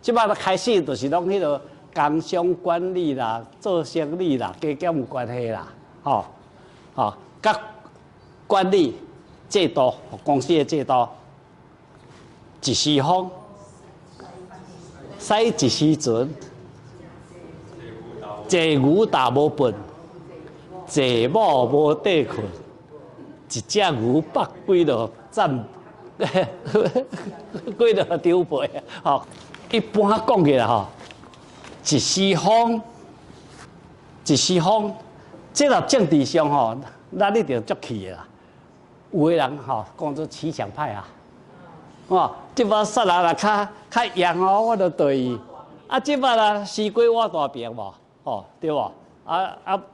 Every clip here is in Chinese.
即摆开始就是拢迄个工商管理啦、做生意啦，加减有关系啦，甲管理制度、公司的制度，一时风，使一时阵，坐牛踏无笨，坐某无地困，一只牛百几落占，几落张背一般讲起来一时风，一时风，这个政治上咱一定足气的啦。有的人讲做骑墙派即摆煞人啦较严我就对伊。即摆啦，西瓜我大饼无，对无？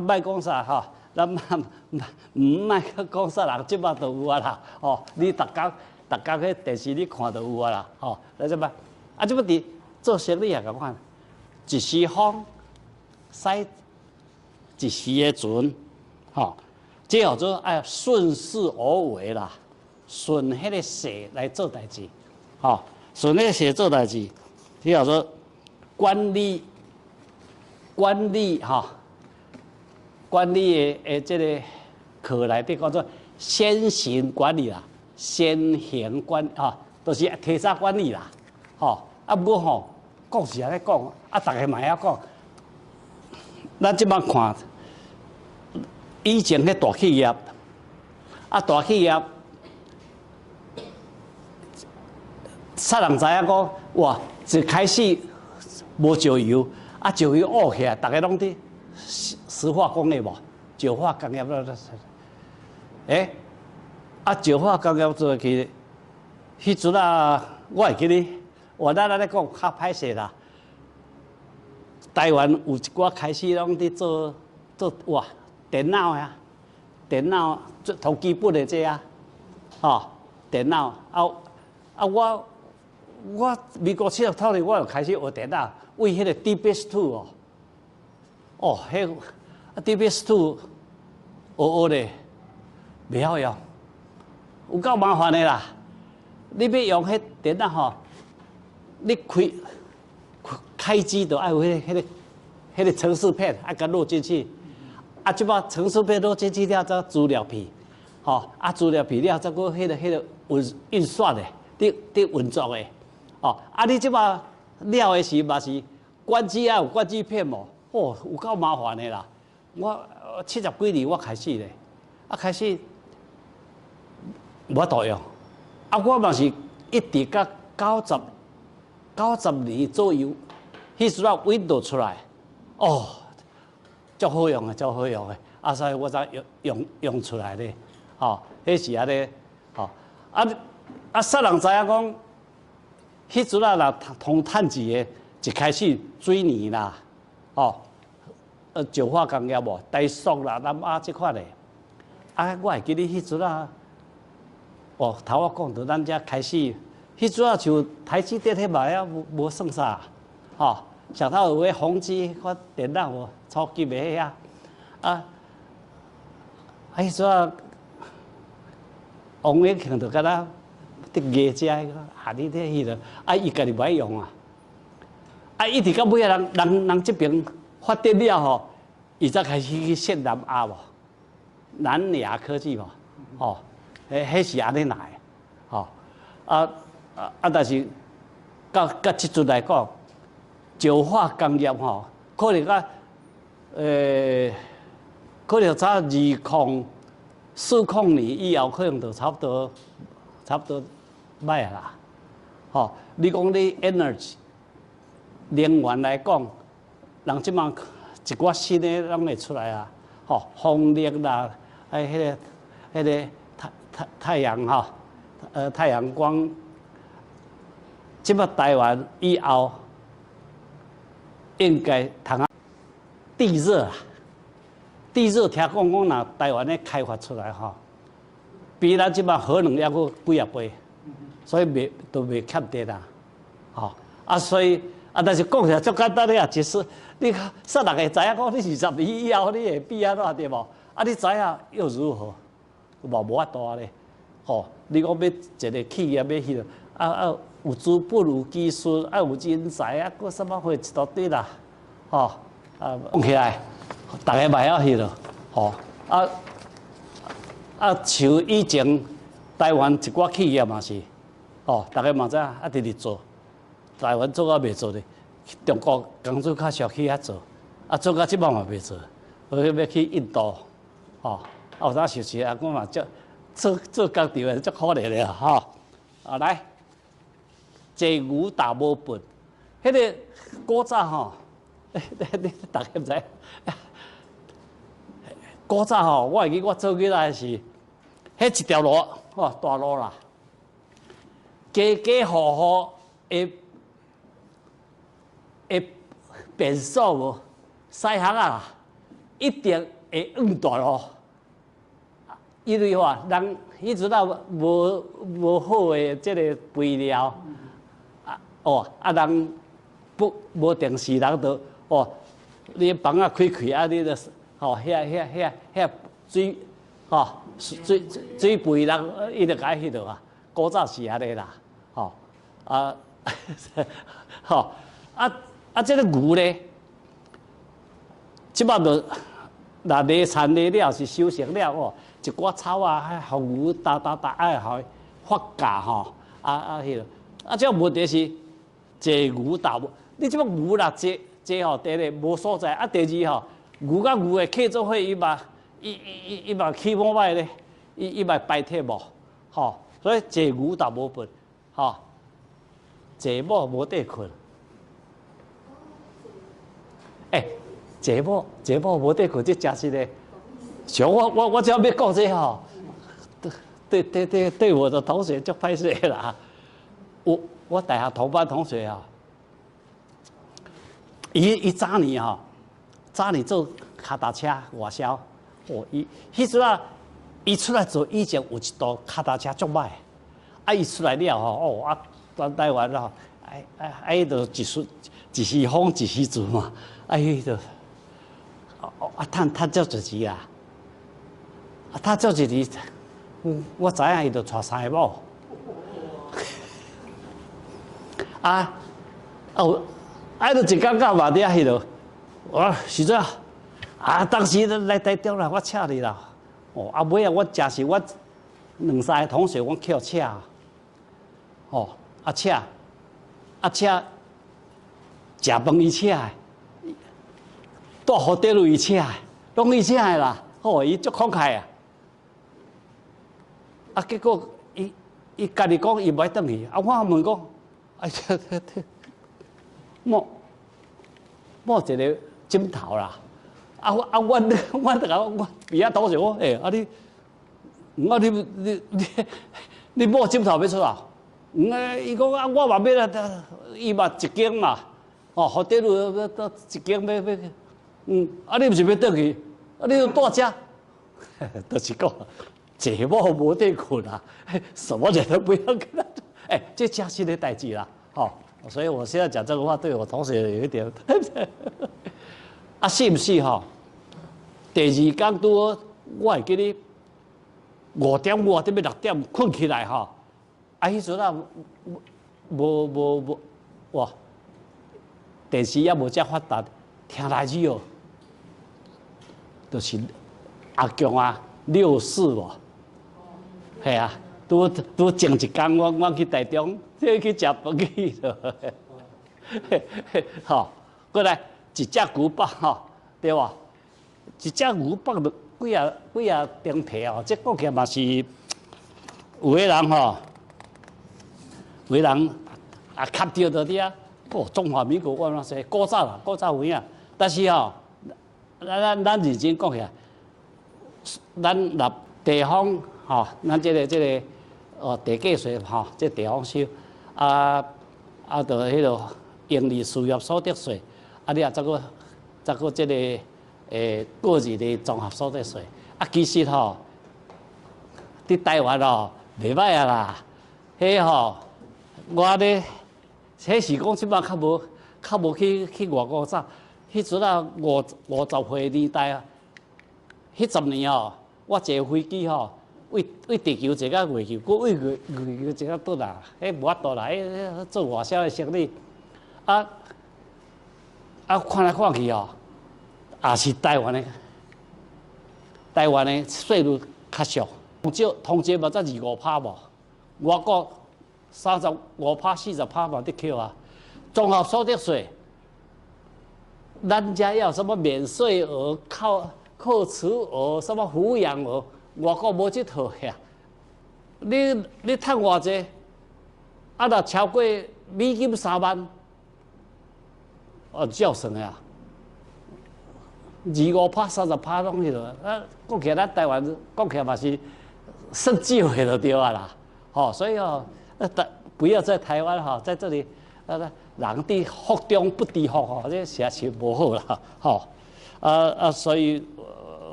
莫讲啥咱唔莫讲啥人，即摆就有啦，你逐工迄电视你看就有啦，咱即摆即摆伫做生意也共款，一时风，使一时的船，这叫做顺势而为啦，顺迄个势来做代志，顺迄个势做代志，这叫做管理的这个课内底叫做先行管理啦，先行管都是提早管理啦，不讲是安尼讲，大家嘛晓讲，咱即摆看。以前迄大企业，大企业，煞人知影讲，哇，一开始无石油，石油挖起来，大家拢伫石化工业无，石化工业了，石化工业做起，迄阵我会记咧，咱咧讲较歹势啦。台湾有一寡开始拢伫做哇。电脑电脑最头基本的这电脑我民国70年我就开始学电脑，为迄个 DBS2 迄DBS2 学咧，袂晓用，有够麻烦的啦。你要用迄电脑你开机就爱有迄个程式片，爱甲录进去。即摆程式片都进去了，则资料片，资料片了，则个迄个运算的，伫运作的，你即摆了的时嘛是关机有关机片无，有够麻烦的啦。我70几年我开始咧，开始无法度用，我嘛是一直到90年左右，迄时啊 Windows 出来，足好用的，足好用的，所以我才用出来咧，迄是安尼，煞人知影讲，迄阵若通趁钱的，一开始水泥啦，石化工业无，台塑啦、南亚即款的，我会记得迄阵头我讲到咱遮开始，迄阵像台积电迄嘛也无算啥，上头有迄宏基，我电脑无。初级的遐迄阵王永庆就敢若伫艺遮你这迄个伊家己袂用一直到尾人这边发展了伊才开始去设南亚无，南亚科技无，迄是安尼来但是到即阵来讲，石化工业可能可能早2040年以后，可能就差不多歹啦。你讲你 energy 能源来讲，人即马一寡新的拢会出来风力啦，迄个太阳太阳光，即马台湾以后应该通地热听讲若台湾咧开发出来比咱即摆核能还佫几啊倍，所以都袂欠电啦，所以但是讲起来足简单的其实你煞人会知影讲你20年以后你会比安怎对无？你知影又如何？无法度咧，你讲要一个企业要迄个有资本、有技术，有人才，搁什么会一大堆啦，吼，讲起来，大家嘛晓去咯，吼，像以前台湾一寡企业嘛是，吼，大家嘛知直直做，台湾做啊袂做咧，中国工资较俗去遐做，做到即摆嘛袂做，要去印度，吼，有当时是我嘛做工厂的足可怜的吼，来。坐牛打无本，迄个古早吼，你大家唔知？古早吼，我会记我做起来是，迄一条路，大路啦，家家户户会便所无，西巷啊，一定会用大路，因为人迄阵啊无好的即个肥料。人无电视，人都你房啊开，你就遐水水肥人，伊就解迄度啊。古早是安尼啦，即个牛咧，即摆就若犁田犁了是收成了一寡草啊，互牛打，互发芽吼，迄个，即个问题是。坐牛打无，你即摆牛啦，坐吼，第一无所在，第二吼，牛甲牛的客做伙，伊嘛起毛歹咧，伊嘛摆脱无，吼，所以坐牛打无本，吼，坐某无地困，坐某无地困，这真是咧，像我只要要讲这吼，对我的同学就歹势啦，我大学同班同学啊，伊早年做脚踏车外销，迄阵啊，伊出来做以前有一道脚踏车足歹，伊出来了咱台湾咯，迄就一时风一时雨嘛，迄就趁足多钱啊，趁足一钱，我知影伊就娶三个某。就一感觉嘛，伫迄落，实在当时来台中啦，我请你啦，尾我真是我2、3个同学，我捡车，车，食饭伊请的，住好地路伊请的，拢伊请的啦，伊足慷慨啊，结果伊家己讲伊袂转去，我问讲。摸一个枕头啦，我比较同学我你摸枕头要出啊？伊讲我嘛要啦，伊嘛一间嘛，好底路一间要，你毋是要转去？你要住遮，就是讲坐某无地困啊，什么人都不要跟他。这真实的代志啦，所以我现在讲这个话，对我同学有一点，是不是第二天拄我会记你5点要6点困起来迄阵啊无电视也无遮发达，听来之后，就是阿强64无，系啊。拄前一天，我去台中，去食饭去过来一只牛肉对吧？一只牛肉就几啊张皮这讲起来嘛是有个人有个人吸到到啲中华民国我说古早有影，但是咱认真讲起来，咱若地方咱这个。地价税这地方收，就迄个营利事业所得税，你也再个这个个人的综合所得税，其实伫台湾袂歹啊啦，我咧，迄是讲即摆较无去外国走，迄阵50岁年代迄10年我坐飞机为地球坐到月球，佮为月球坐到倒来，迄无法度啦，做外销的生意，看来看去哦，也是台湾的税率较俗，通胀嘛才25%无，外国35%、40%嘛得扣啊，综合所得税。咱家要什么免税额、扣除额、什么抚养额，外国无这套呀。你赚偌济，若超过美金3万，照算的啊，25%、30%拢迄落。讲起来，咱台湾讲起来嘛是算少的就对啊啦。所以不要在台湾在这里人伫福中不知福这实是无好啦所以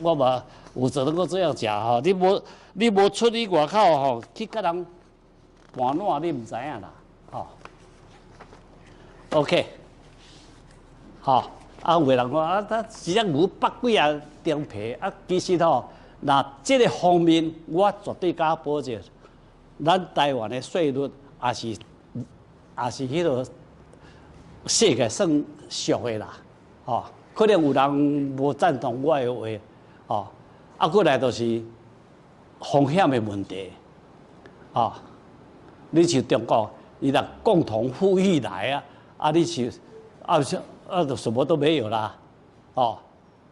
我嘛有只能够这样讲你无出去外口去甲人盘烂，你唔知影啦OK 有个人讲他一只牛百几啊张皮其实那这个方面我绝对敢保证，咱台湾的税率也是迄落世界算俗的啦，可能有人无赞同我的话，过来就是风险的问题，你像中国，伊若共同富裕来你就就什么都没有啦，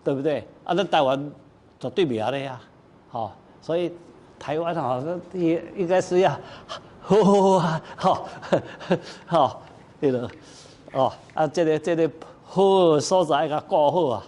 对不对？咱台湾绝对袂安尼所以台湾应该是要。迄个这个好所在甲顾好啊。